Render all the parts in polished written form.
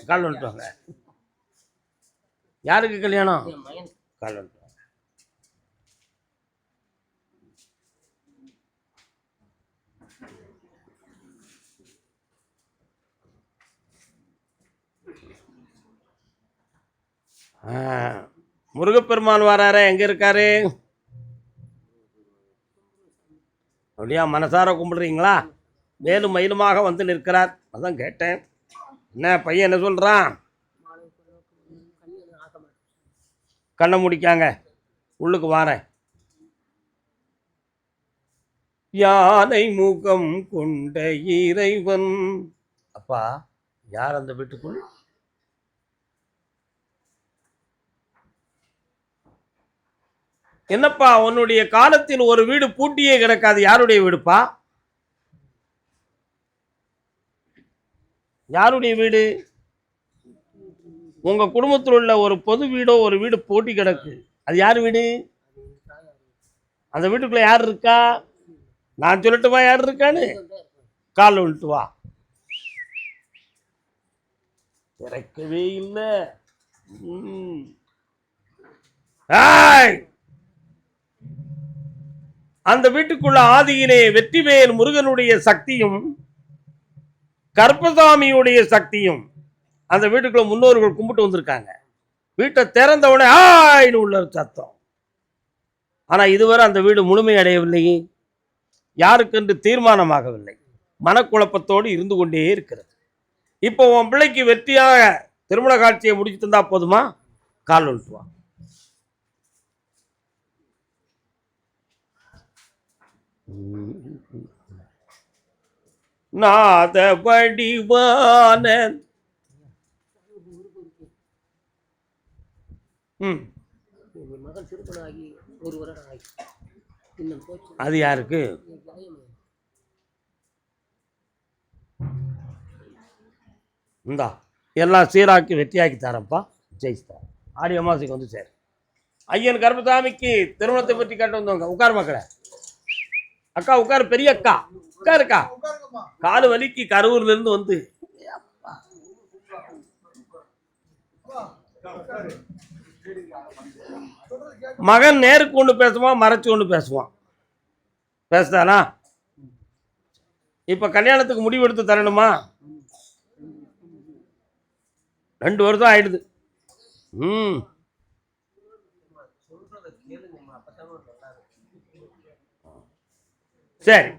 கால் வந்துட்டு வாங்க. யாருக்கு கல்யாணம்? கால் வந்துட்டு வாங்க. முருகப்பெருமான் வராரு. எங்க இருக்காரு? அப்படியா? மனசார கும்பிடுறீங்களா? மேலும் மயிலுமாக வந்து நிற்கிறார். அதான் கேட்டேன். என்ன பையன் என்ன சொல்றான்? கண்ணை முடிக்காங்க, உள்ளுக்கு வாரேன். யானை முகம் கொண்ட இறைவன். அப்பா, யார் அந்த வீட்டுக்குள்? என்னப்பா உன்னுடைய காலத்தில் ஒரு வீடு பூட்டியே கிடக்காது, யாருடைய வீடுப்பா? யாருடைய வீடு? உங்க குடும்பத்தில் உள்ள ஒரு பொது வீடோ ஒரு வீடு பூட்டி கிடக்கு, அது யார் வீடு? அந்த வீட்டுக்குள்ள யார் இருக்கா? நான் சொல்லட்டுமா யார் இருக்கான்னு? கால் விட்டு வா. திறக்கவே இல்லை. அந்த வீட்டுக்குள்ள ஆதியிலே வெற்றிவேல் முருகனுடைய சக்தியும் கருப்பசாமியுடைய சக்தியும் அந்த வீட்டுக்குள்ள முன்னோர்கள் கும்பிட்டு வந்திருக்காங்க. வீட்டை திறந்தவுடனே ஆயின்னு உள்ள சத்தம். ஆனா இதுவரை அந்த வீடு முழுமை அடையவில்லையே, யாருக்கென்று தீர்மானமாகவில்லை, மனக்குழப்பத்தோடு இருந்து கொண்டே இருக்கிறது. இப்போ உன் பிள்ளைக்கு வெற்றியாக திருமண காட்சியை முடிச்சு தந்தா போதுமா? கால் விட்டுவா. நாத வடிவான அது யாருக்கு? இந்தா எல்லாம் சீராக்கி வெற்றியாக்கி தரப்பா. ஜெயிச்சுதா. ஆடி அமாவாசைக்கு வந்து சேர். ஐயன் கருப்பசாமிக்கு திருமணத்தை பற்றி கேட்டு வந்தவங்க உட்கார் மக்களை. அக்கா உட்காரு, பெரிய அக்கா உட்காருக்கா. காலு வலிக்கு கரூர்ல இருந்து வந்து மகன் நேருக்கு ஒன்று பேசுவான், மறைச்சு ஒன்று பேசுவான். பேசுதானா? இப்ப கல்யாணத்துக்கு முடிவு எடுத்து தரணுமா? 2 வருஷம் ஆயிடுது. சரி,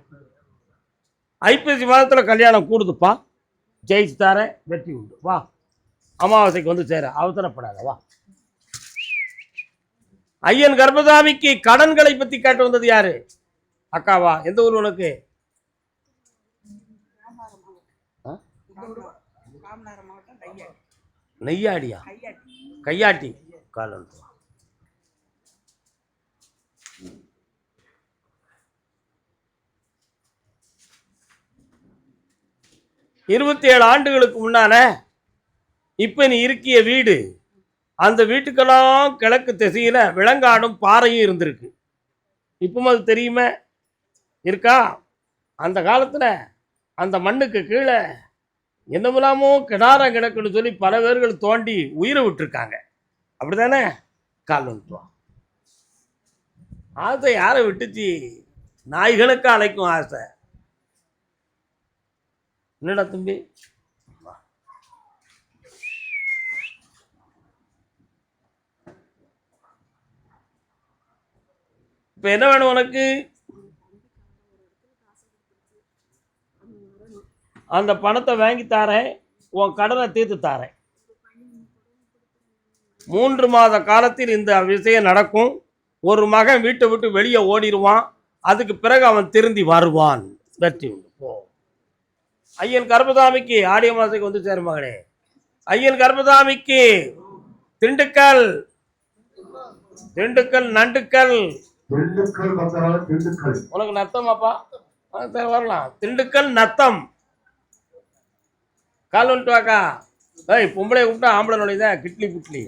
ஐப்பசி மாதத்துல கல்யாணம் கூடுதுப்பா. ஜெயிச்சு தார, வெற்றி உண்டு. வா, அமாவாசைக்கு வந்து சேர, அவசரப்படாத. வா. ஐயன் கர்ப்பசாமிக்கு கடன்களை பத்தி கேட்டு வந்தது யாரு? அக்காவா? எந்த ஊர் உனக்கு? நெய்யாடியா? கையாட்டி. காலம் 27 ஆண்டுகளுக்கு முன்னால இப்ப நீ இருக்கிய வீடு, அந்த வீட்டுக்கெல்லாம் கிழக்கு திசையில விலங்காடும் பாறையும் இருந்திருக்கு. இப்பவும் அது தெரியுமே இருக்கா? அந்த காலத்துல அந்த மண்ணுக்கு கீழே என்னமில்லாமோ கிடாரம் கிடக்குன்னு சொல்லி பல பேர்கள் தோண்டி உயிரை விட்டுருக்காங்க. அப்படித்தானே? கால் வந்துட்டுவான். ஆசை யாரை விட்டுச்சு? நாய்களுக்கு அழைக்கும் ஆசை. என்னடா தம்பி? இப்ப என்ன வேணும் உனக்கு? அந்த பணத்தை வாங்கி தாரேன், உன் கடனை தீர்த்து தாரேன். 3 மாத காலத்தில் இந்த விஷயம் நடக்கும். ஒரு மகன் வீட்டை விட்டு வெளியே ஓடிடுவான். அதுக்கு பிறகு அவன் திருந்தி வருவான். வெற்றி உண்டு. போ. ஐயன் கர்ப்பசாமிக்கு ஆடி அமாவாசைக்கு வந்து சேரும் மகனே. ஐயன் கர்ப்பசாமிக்கு திண்டுக்கல் நண்டுக்கல் உனக்கு நத்தமாப்பா? வரலாம். திண்டுக்கல் நத்தம். கால் வந்துட்டு வாக்கா. ஏய், பொம்பளை கூப்பிட்டா ஆம்பளை நுழைதான் கிட்லி புட்லி.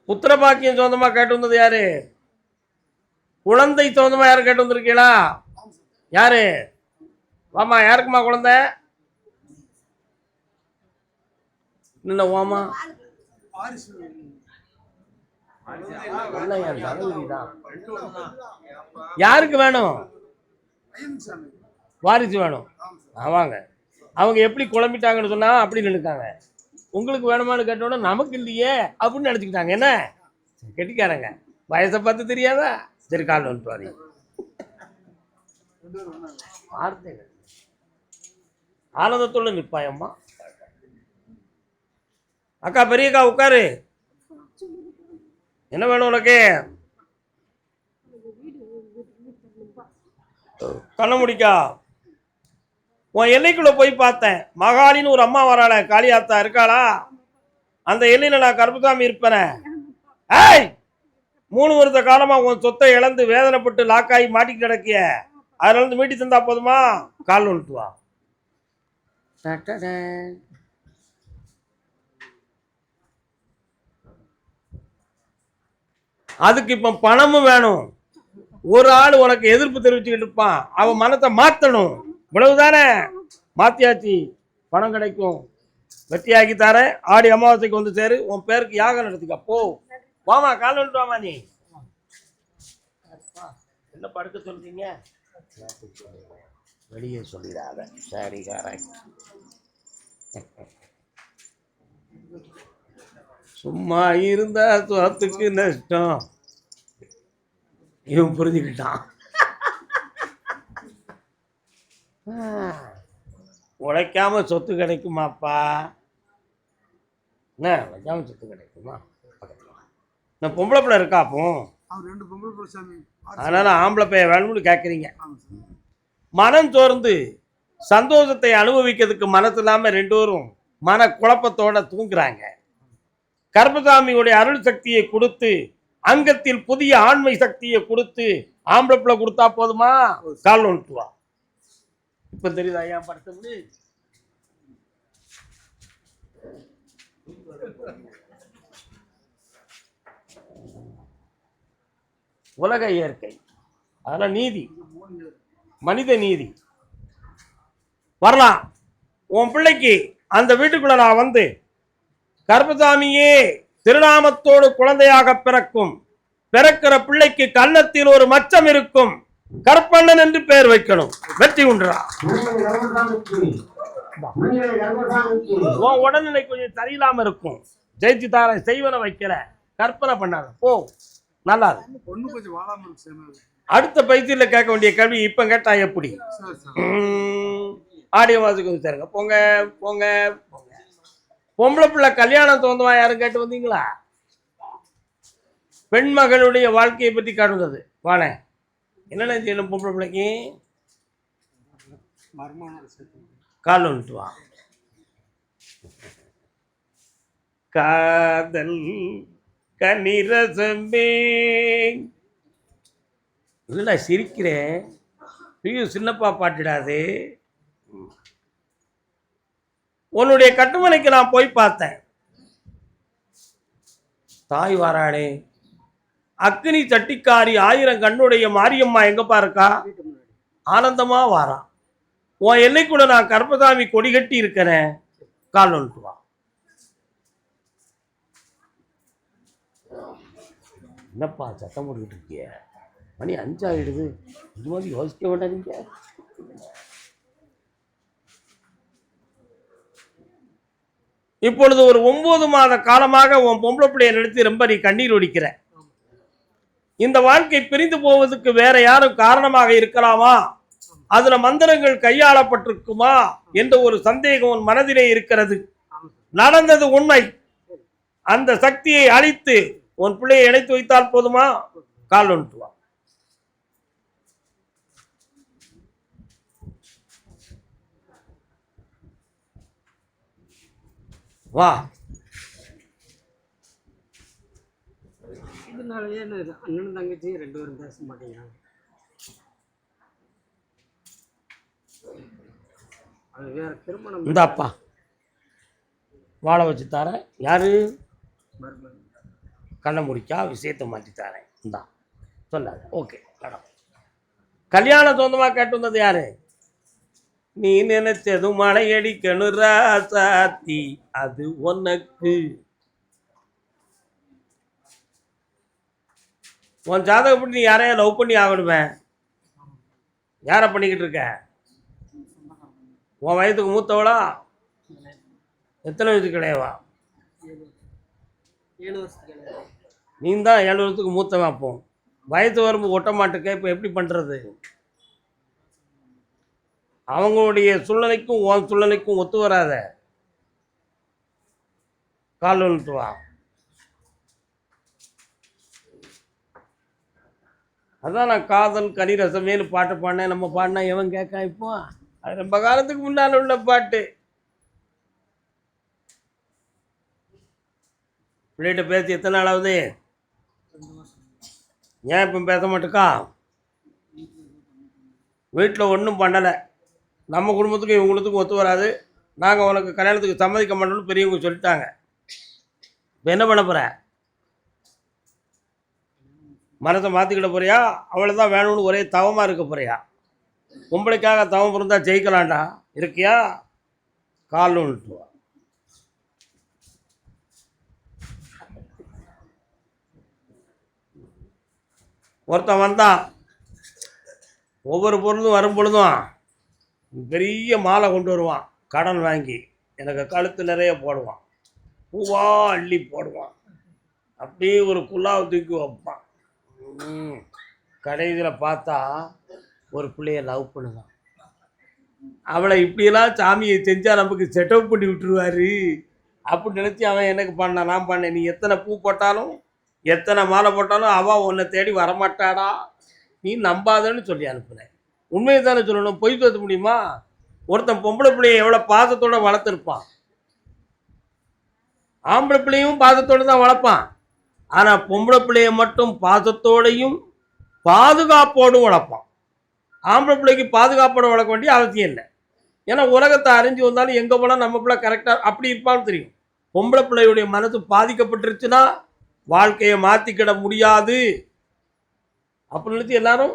புத்திர பாக்கியம் சொந்தமா கேட்டு வந்தது யாரு? குழந்தை சம்பந்தமா யாரும் கேட்டு வந்திருக்கீங்களா? யாரு? வாமா, யாருக்குமா குழந்தை? இல்ல வாமா, யாருக்கு வேணும்? வாரிசு வேணும். ஆமாங்க. அவங்க எப்படி குழம்பிட்டாங்கன்னு சொன்னா அப்படி நினைக்காங்க. உங்களுக்கு வேணுமான்னு கேட்டோன்னா நமக்கு இல்லையே அப்படின்னு நினைச்சுக்கிட்டாங்க. என்ன கெட்டிக்காரங்க, வயசை பார்த்து தெரியாதா? சரி, கால் வந்துட்டு வாரி வார்த்தைகள் ஆனந்தத்தோட நிற்பாயம்மா. அக்கா, பெரியக்கா உட்காரு. என்ன வேணும் உனக்கு? கண்ண முடிக்கா. உன் எல்லைக்குள்ள போய் பார்த்தேன். மகாலின்னு ஒரு அம்மா வராள, காளியாத்தா இருக்காளா? அந்த எல்லையில நான் கருப்புசாமி இருப்பேன். ஏய், 3 வருஷ காலமா உன் சொத்தை இழந்து வேதனைப்பட்டு லாக்காகி மாட்டிக்கிட்டு கிடக்கிய. அதுல இருந்து மீட்டி தந்தா போதுமா? கால் வந்துட்டு வா. அதுக்கு இப்ப பணமும் வேணும். ஒரு ஆள் உனக்கு எதிர்ப்பு தெரிவிச்சுக்கிட்டு இருப்பான், அவன் மனத்தை மாத்தணும். இவ்வளவுதானே? மாத்தியாச்சு, பணம் கிடைக்கும். வெற்றியாக்கி தர. ஆடி அமாவாசைக்கு வந்து சேரு. உன் பேருக்கு யாகம் நடத்திக்க. போ, வாமா, கால் வந்துட்டு வாமா. நீ என்ன படுக்க சொல்றீங்க? வெளியே சொல்லிடாத. சரிகாரன், சும்மா இருந்தா சொத்துக்கு நஷ்டம். இவன் புரிஞ்சுக்கிட்டான். உழைக்காம சொத்து கிடைக்குமாப்பா? என்ன உழைக்காம சொத்து கிடைக்குமா? நான் பொம்பளை பிள்ளை இருக்கா? அப்போ அதனால ஆம்பளை பையன் வேணும்னு கேட்குறீங்க. மனம் சோர்ந்து சந்தோஷத்தை அனுபவிக்கிறதுக்கு மனசு இல்லாம 2 பேரும் மன குழப்பத்தோட தூங்குறாங்க. கருப்பசாமியுடைய அருள் சக்தியை கொடுத்து, அங்கத்தில் புதிய ஆண்மை சக்தியை கொடுத்து, ஆம்பளை பிள்ளை கொடுத்தா போதுமா? கால் வந்துட்டு வா. இப்ப தெரியுதா ஏன் படுத்து? உலக இயற்கை, அதெல்லாம் நீதி, மனித நீதி. வரலாம் உன் பிள்ளைக்கு. அந்த வீட்டுக்குள்ள நான் வந்து, கருப்பசாமியே திருநாமத்தோடு குழந்தையாக பிறக்கும். பிறக்கிற பிள்ளைக்கு கன்னத்தில் ஒரு மச்சம் இருக்கும். கருப்பண்ணன் என்று பெயர் வைக்கணும். வெற்றி உண்டா? உன் உடல்நிலை கொஞ்சம் சரியில்லாம இருக்கும். ஜெயிச்சு தார செய்வன வைக்கிற கற்பனை பண்ணாத. போ, நல்லா அடுத்த பயிற்சியில கேட்க வேண்டிய கேள்வி இப்ப கேட்டா எப்படி? ஆடியோ வாசிக்கு வந்து சேருங்க. போங்க போங்க போங்க. பொம்பளை பிள்ளை கல்யாணம் தோந்துவா யாரும் கேட்டு வந்தீங்களா? பெண் மகளுடைய வாழ்க்கையை பற்றி காட்டுவது. வானே, என்னென்ன செய்யணும் பொம்பளை பிள்ளைக்கு? கால் வந்துட்டு வா. காதல் கனிரசமே. இல்லை சிரிக்கிறேன். சின்னப்பா பாட்டுடாது. உன்னுடைய கட்டுமனைக்கு நான் போய் பார்த்தேன். தாய் வாராடே, அக்னி சட்டிக்காரி 1000 கண்ணுடைய மாரியம்மா எங்கப்பா இருக்கா? ஆனந்தமா வாரா. உன் எல்லைக்குள்ள நான் கருப்பசாமி கொடி கட்டி இருக்கிறேன். கால் வந்துட்டு வா. என்னப்பா சத்தம் போட்டுக்கிட்டு இருக்கிய? மணி 5 ஆகிடுது. இது மாதிரி யோசிக்க வேண்டாம் நீங்க. இப்பொழுது ஒரு 9 மாத காலமாக உன் பொம்பளை பிள்ளையை நினைத்து ரொம்ப நீ கண்ணீர் ஒடிக்கிற. இந்த வாழ்க்கை பிரிந்து போவதற்கு வேற யாரும் காரணமாக இருக்கலாமா? அதுல மந்திரங்கள் கையாளப்பட்டிருக்குமா என்ற ஒரு சந்தேகம் உன் மனதிலே இருக்கிறது. நடந்தது உண்மை. அந்த சக்தியை அழித்து உன் பிள்ளையை இணைத்து வைத்தால் போதுமா? கால் வந்துட்டு வா. வா. இதனாலயே அண்ணன் தங்கச்சி 2 பேரும் பேச மாட்டேங்கிறாங்க. அது வேற திருமணம். இந்தாப்பா வாழை வச்சு தரேன். யாரு? கண்ணை முடிக்கா விஷயத்தை மாற்றி தரேன். இந்தா சொல்லாது. ஓகே. கல்யாணம் சொந்தமா கேட்டு வந்தது யாரு? நீ நினைச்சதும் மழையடிக்கணும் ராசாத்தி, அது உனக்கு. உன் ஜாதகப்படி நீ யாரையா லவ் பண்ணி ஆகணுமே. யாரை பண்ணிக்கிட்டு இருக்க? உன் வயதுக்கு மூத்தவளா? எத்தனை வயசுக்கு கிடையாவா? நீ தான் 7 வருஷத்துக்கு மூத்தவன். அப்போ வயது வரம்பு ஒட்ட மாட்டுக்க. இப்போ எப்படி பண்ணுறது? அவங்களுடைய சூழ்நிலைக்கும் உன் சூழ்நிலைக்கும் ஒத்து வராத. கால் வந்துட்டு வா. அதான் நான் காதல் கனிரசமேனு பாட்டு பாடினேன். நம்ம பாடினா எவன் கேட்க? இப்போ அது ரொம்ப காலத்துக்கு முன்னால் உள்ள பாட்டு. பிள்ளைகிட்ட பேசி எத்தனை நாளாவது? ஏன் இப்போ பேச மாட்டேக்கா? வீட்டில் ஒன்றும் பண்ணலை. நம்ம குடும்பத்துக்கும் இவங்களுக்கும் ஒத்து வராது. நாங்கள் உனக்கு கல்யாணத்துக்கு சம்மதிக்க மாட்டோம்னு பெரியவங்க சொல்லிட்டாங்க. இப்போ என்ன பண்ண போகிற? மனத்தை மாற்றிக்கிட போறியா? அவளை தான் வேணும்னு ஒரே தவமாக இருக்க போறியா? பொம்பளைக்காக தவம் பிறந்தா ஜெயிக்கலாண்டா. இருக்கியா? கால் விட்டு வா. ஒருத்தன் வந்தான். ஒவ்வொரு பொருளும் வரும் பொழுதும் பெரிய மாலை கொண்டு வருவான். கடன் வாங்கி எனக்கு கழுத்து நிறைய போடுவான். பூவா அள்ளி போடுவான். அப்படியே ஒரு குல்லாவை தூக்கி வைப்பான். கடைசியில் பார்த்தா ஒரு பிள்ளைய லவ் பண்ணுதான். அவளை இப்படியெல்லாம் சாமியை செஞ்சால் நமக்கு செட்டப் பண்ணி விட்டுருவாரு அப்படின்னு நினச்சி அவன் எனக்கு பண்ணான். நான் பண்ணேன். நீ எத்தனை பூ போட்டாலும் எத்தனை மாலை போட்டாலும் அவள் உன்னை தேடி வரமாட்டாடா, நீ நம்பாதன்னு சொல்லி அனுப்புனேன். உண்மையை தானே சொல்லணும், பொய் பேச முடியுமா? ஒருத்தன் பொம்பளை பிள்ளைய எவ்வளோ பாசத்தோடு வளர்த்துருப்பான். ஆம்பளை பிள்ளையும் பாசத்தோடு தான் வளர்ப்பான். ஆனால் பொம்பளை பிள்ளைய மட்டும் பாசத்தோடையும் பாதுகாப்போடும் வளர்ப்பான். ஆம்பளை பிள்ளைக்கு பாதுகாப்போடு வளர்க்க வேண்டிய அவசியம் இல்லை. ஏன்னா உலகத்தை அறிஞ்சு வந்தாலும் எங்கே போனால் நம்ம பிள்ளை கரெக்டாக அப்படி இருப்பான்னு தெரியும். பொம்பளை பிள்ளையுடைய மனசு பாதிக்கப்பட்டுருச்சுன்னா வாழ்க்கையை மாற்றிக்கிட முடியாது அப்படின்னு எல்லாரும்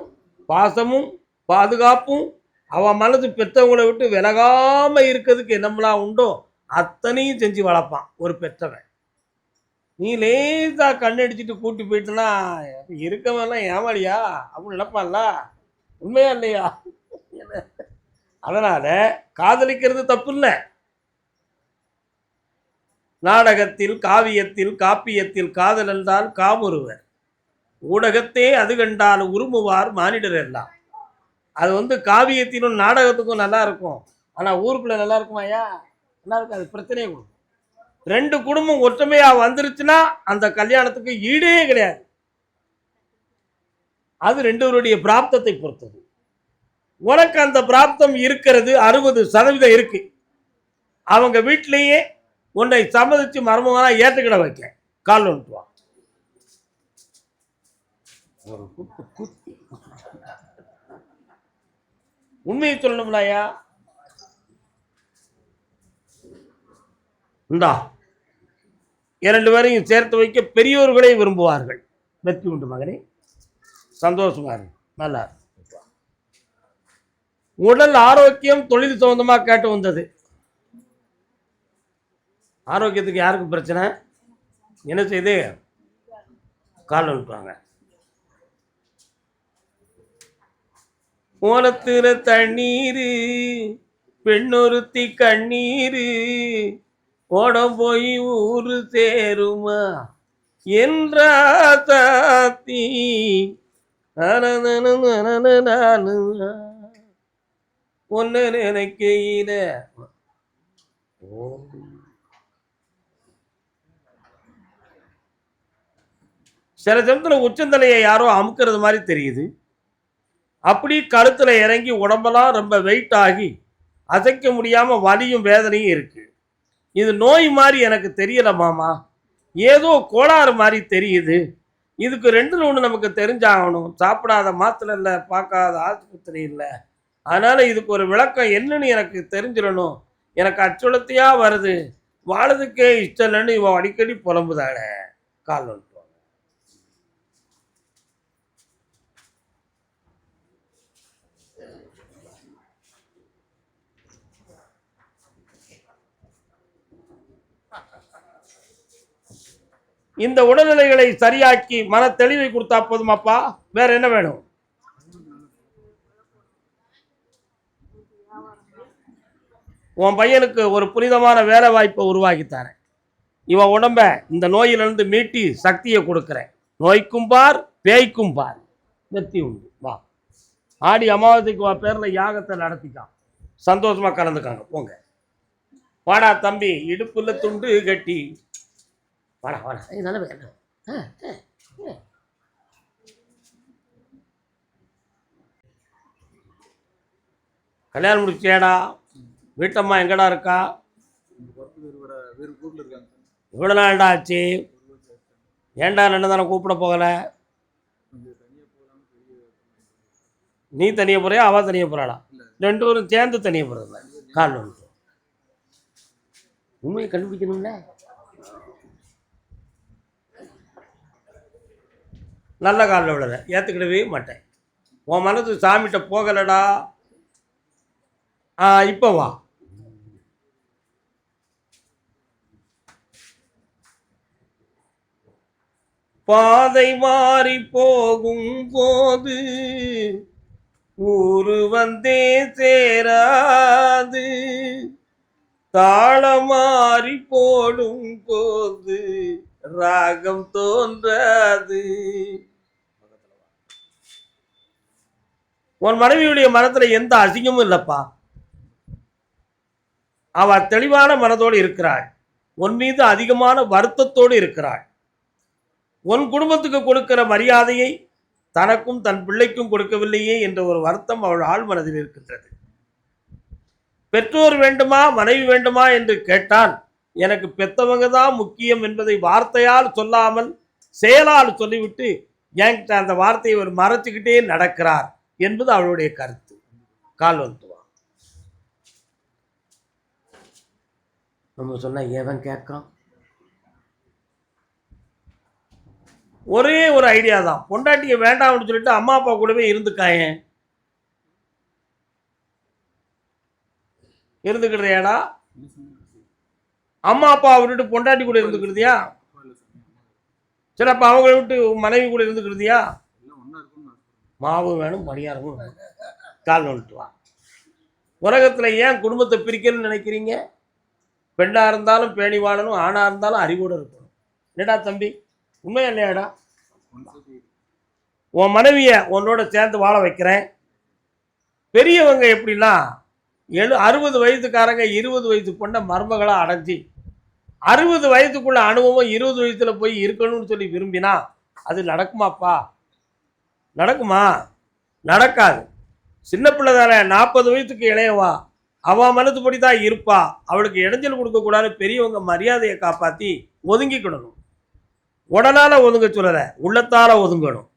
பாசமும் பாதுகாப்பும் அவன் மனசு பெற்றவங்களை விட்டு விலகாமல் இருக்கிறதுக்கு என்னமெல்லாம் உண்டோ அத்தனையும் செஞ்சு வளர்ப்பான் ஒரு பெற்றவன். நீ லேசாக கண்ணடிச்சிட்டு கூட்டி போயிட்டுனா இருக்கவெல்லாம் ஏமாளியா அப்படின்னு நினைப்பான்ல. உண்மையா இல்லையா? அதனால் காதலிக்கிறது தப்பு இல்லை. நாடகத்தில் காவியத்தில் காப்பியத்தில் காதல் என்றால் காமுறுவர், ஊடகத்தே அது கண்டால் உருமுவார் மானிடர் எல்லாம். அது காவியத்திலும் நாடகத்துக்கும் நல்லா இருக்கும். ஆனால் ஊருக்குள்ளே நல்லா இருக்குமாயா? நல்லா இருக்கும். அது பிரச்சனையே கொடுக்கும். 2 குடும்பம் ஒற்றுமையாக வந்துருச்சுன்னா அந்த கல்யாணத்துக்கு ஈடே கிடையாது. அது 2 பிராப்தத்தை பொறுத்தது. உனக்கு அந்த பிராப்தம் இருக்கிறது 60% இருக்கு. அவங்க வீட்டிலேயே உன்னை சம்மதிச்சு மருமகனா ஏற்றுக்கிட வைக்க. கால் வந்துட்டு உண்மையை சொல்லணும்லாயா? இந்தா 2 பேரையும் சேர்த்து வைக்க பெரியோர்களே விரும்புவார்கள். வெற்றி உண்டு மகனே, சந்தோஷமா இருக்கு. நல்லா உடல் ஆரோக்கியம் தொழில் சம்பந்தமாக கேட்டு வந்தது. ஆரோக்கியத்துக்கு யாருக்கு பிரச்சனை? என்ன செய்து கால் அனுப்புவாங்க. ஓலத்துல தண்ணீரு பெண்ணொருத்தி கண்ணீரு ஓடம் போய் ஊரு சேருமா என்றாத்தி ஒன்னு நினைக்கையில. சில சமயத்தில் உச்சந்தலையை யாரோ அமுக்கிறது மாதிரி தெரியுது. அப்படி கழுத்தில் இறங்கி உடம்பெல்லாம் ரொம்ப வெயிட் ஆகி அசைக்க முடியாமல் வலியும் வேதனையும் இருக்கு. இது நோய் மாதிரி எனக்கு தெரியல மாமா, ஏதோ கோளாறு மாதிரி தெரியுது. இதுக்கு 2ல் 1 நமக்கு தெரிஞ்சாகணும். சாப்பிடாத மாத்திரை இல்லை, பார்க்காத ஆஸ்பத்திரி இல்லை. அதனால் இதுக்கு ஒரு விளக்கம் என்னன்னு எனக்கு தெரிஞ்சிடணும். எனக்கு அச்சுறுத்தியாக வருது, வாழதுக்கே இஷ்டம் இல்லைன்னு இவன் அடிக்கடி புலம்புதானே. கால் வந்துட்டு இந்த உடல்நிலைகளை சரியாக்கி மன தெளிவை கொடுத்தா போதுமாப்பா, வேற என்ன வேணும்? உன் பையனுக்கு ஒரு புனிதமான வேலை வாய்ப்பை உருவாக்கித்தாரேன். இவன் உடம்ப இந்த நோயிலிருந்து மீட்டி சக்தியை கொடுக்குறேன். நோய்க்கும் பார், பேய்க்கும் பார், வெற்றி உண்டு. வா, ஆடி அமாவாசைக்கு வா, பேரில் யாகத்தை நடத்திக்கான், சந்தோஷமா கலந்துக்காங்க. போங்க. வாடா தம்பி, இடுப்புல துண்டு கட்டி வாடா வாடா. இதனால வேணும். கல்யாணம் முடிச்சியாடா? வீட்டம்மா எங்கடா இருக்கா? இவ்வளோ நாள்டா ஆச்சு. ஏன்டா ரெண்டு தானே கூப்பிட போகலை? நீ தனியாக போறியா, அவ தனியாக போகிறாளா? ரெண்டு பேரும் சேர்ந்து தனியாக போகிறதில்ல. கால் ஒன்று உண்மையை கண்டுபிடிக்கணும்ல. நல்ல காலில் விழலை, ஏற்றுக்கிடவே மாட்டேன். உன் மனசு சாமிகிட்ட போகலடா. இப்போ வா. பாதை மாறி போகும் போது ஊரு வந்தே சேராது, தாளம் மாறி போடும் போது ராகம் தோன்றாது. உன் மனைவியுடைய மனத்துல எந்த அசிங்கமும் இல்லப்பா. அவ தெளிவான மனதோடு இருக்கிறாள். உன் மீது அதிகமான வருத்தத்தோடு இருக்கிறாள். உன் குடும்பத்துக்கு கொடுக்கிற மரியாதையை தனக்கும் தன் பிள்ளைக்கும் கொடுக்கவில்லையே என்ற ஒரு வருத்தம் அவள் ஆழ் மனதில் இருக்கின்றது. பெற்றோர் வேண்டுமா மனைவி வேண்டுமா என்று கேட்டால், எனக்கு பெத்தவங்க தான் முக்கியம் என்பதை வார்த்தையால் சொல்லாமல் செயலால் சொல்லிவிட்டு என்கிட்ட அந்த வார்த்தையை ஒரு மறைச்சுக்கிட்டே நடக்கிறார் என்பது அவளுடைய கருத்து. கால் வந்துவா. நம்ம சொன்ன ஏவன் கேட்கான். ஒரே ஒரு ஐடியா தான். பொண்டாட்டியை வேண்டாம்னு சொல்லிட்டு அம்மா அப்பா கூடவே இருந்துக்காயேன். இருந்துக்கிறியாடா? அம்மா அப்பா விட்டுட்டு பொண்டாட்டி கூட இருந்துக்கிறதியா? சரி, அப்ப அவங்கள விட்டு மனைவி கூட இருந்துக்கிறதியா? மாவு வேணும், பணியாரமும் வேணும். கால் வந்துட்டு வா. உலகத்துல ஏன் குடும்பத்தை பிரிக்கணும்னு நினைக்கிறீங்க? பெண்ணா இருந்தாலும் பேணி வாழணும், ஆணா இருந்தாலும் அறிவோடு இருக்கணும். என்னடா தம்பி, உண்மையா இல்லையாடா? உன் மனைவிய உன்னோட சேர்ந்து வாழ வைக்கிறேன். பெரியவங்க எப்படின்னா 60 வயதுக்காரங்க 20 வயது பொண்ண மருமகளா அடைஞ்சி 60 வயதுக்குள்ள அனுபவம் 20 வயசுல போய் இருக்கணும்னு சொல்லி விரும்பினா அது நடக்குமாப்பா? நடக்குமா? நடக்காது. சின்ன பிள்ளை தானே, 40 வயசுக்கு இளையவா, அவன் மனதுபடி தான் இருப்பா. அவளுக்கு இடைஞ்சல் கொடுக்கக்கூடாது. பெரியவங்க மரியாதையை காப்பாற்றி ஒதுங்கிக்கிடணும். உடலால் ஒதுங்க சொல்லலை, உள்ளத்தால் ஒதுங்கணும்,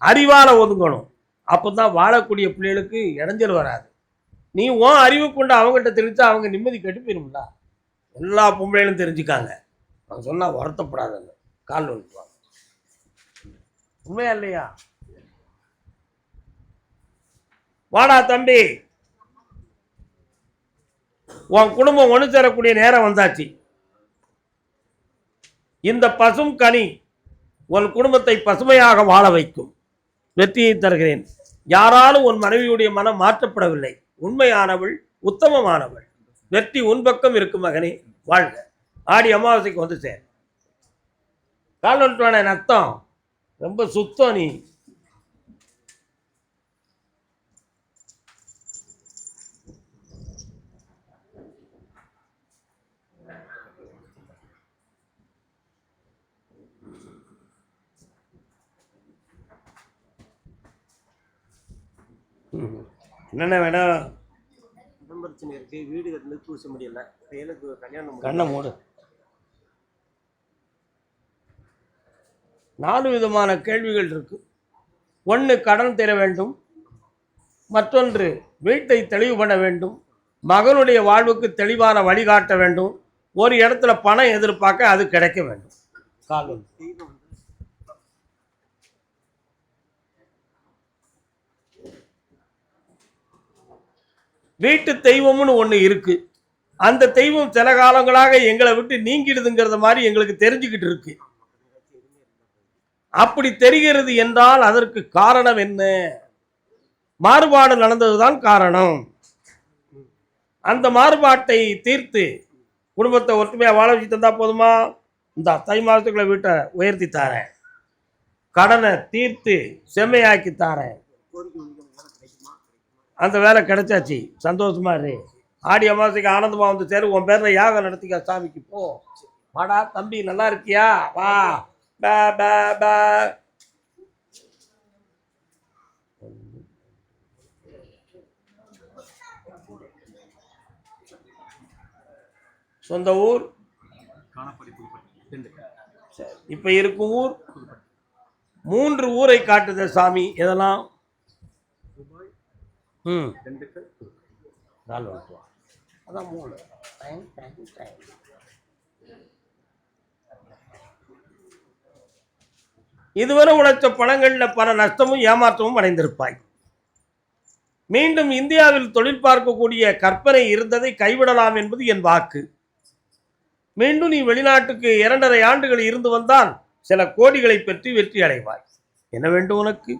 அறிவால் ஒதுங்கணும். அப்போ தான் வாழக்கூடிய பிள்ளைகளுக்கு இடைஞ்சல் வராது. நீ உன் அறிவு கொண்டு அவங்ககிட்ட தெரிஞ்சா அவங்க நிம்மதி கெட்டு போயிரும்ல. எல்லா பொம்பளைகளும் தெரிஞ்சுக்காங்க. அவங்க சொன்னால் வருத்தப்படாதுங்க. கால் வந்துடுவாங்க. உண்மையா இல்லையா? வாடா தம்பி, உன் குடும்பம் ஒன்று சேரக்கூடிய நேரம் வந்தாச்சு. இந்த பசும் கனி உன் குடும்பத்தை பசுமையாக வாழ வைக்கும். வெற்றியை தருகிறேன். யாராலும் உன் மனைவியுடைய மனம் மாற்றப்படவில்லை. உண்மையானவள், உத்தமமானவள். வெற்றி உன் பக்கம் இருக்கும் மகனே, வாழ்க. ஆடி அமாவாசைக்கு வந்து சேர். கால் வந்துட்டுவான அர்த்தம் ரொம்ப சுத்தம். நீ என்னென்ன வேணும்? பிரச்சனை இருக்கு, வீடு கட்டினது பூச முடியல, எனக்கு கல்யாணம். கண்ணை மூடு. 4 விதமான கேள்விகள் இருக்கு. ஒன்று கடன் தர வேண்டும், மற்றொன்று வீட்டை தெளிவு பண்ண வேண்டும், மகனுடைய வாழ்வுக்கு தெளிவான வழிகாட்ட வேண்டும், ஒரு இடத்துல பணம் எதிர்பார்க்க அது கிடைக்க வேண்டும். காலம் வீட்டு தெய்வம்னு ஒன்று இருக்கு. அந்த தெய்வம் சில காலங்களாக எங்களை விட்டு நீங்கிடுதுங்கிறத மாதிரி எங்களுக்கு தெரிஞ்சுக்கிட்டு இருக்கு. அப்படி தெரிகிறது என்றால் அதற்கு காரணம் என்ன? மாறுபாடு நடந்ததுதான் காரணம். அந்த மாறுபாட்டை தீர்த்து குடும்பத்தை ஒற்றுமையா வாழ வச்சு தந்தா போதுமா? இந்த தை மாசத்துக்குள்ள வீட்டை உயர்த்தி தாரேன், கடனை தீர்த்து செம்மையாக்கி தாரேன். அந்த வேலை கிடைச்சாச்சு, சந்தோஷமா இரு. ஆடி அமாவாசைக்கு ஆனந்தமா வந்து சேரு. உன் பேர்ல யாகம் நடத்திக்க சாமிக்கு போ. வாடா தம்பி, நல்லா இருக்கியா? வா. பா பா பா. சொந்த ஊர் இப்ப இருக்கும் ஊர் 3 ஊரை காட்டுத சாமி. எதெல்லாம்? அதான் 3. இதுவரை உழைச்ச பணங்கள்ல பல நஷ்டமும் ஏமாற்றமும் அடைந்திருப்பாய். மீண்டும் இந்தியாவில் தொழில் பார்க்கக்கூடிய கற்பனை இருந்ததை கைவிடலாம் என்பது என் வாக்கு. மீண்டும் நீ வெளிநாட்டுக்கு 2.5 ஆண்டுகள் இருந்து வந்தால் சில கோடிகளை பெற்று வெற்றி அடைவாய். என்ன வேண்டும் உனக்கு?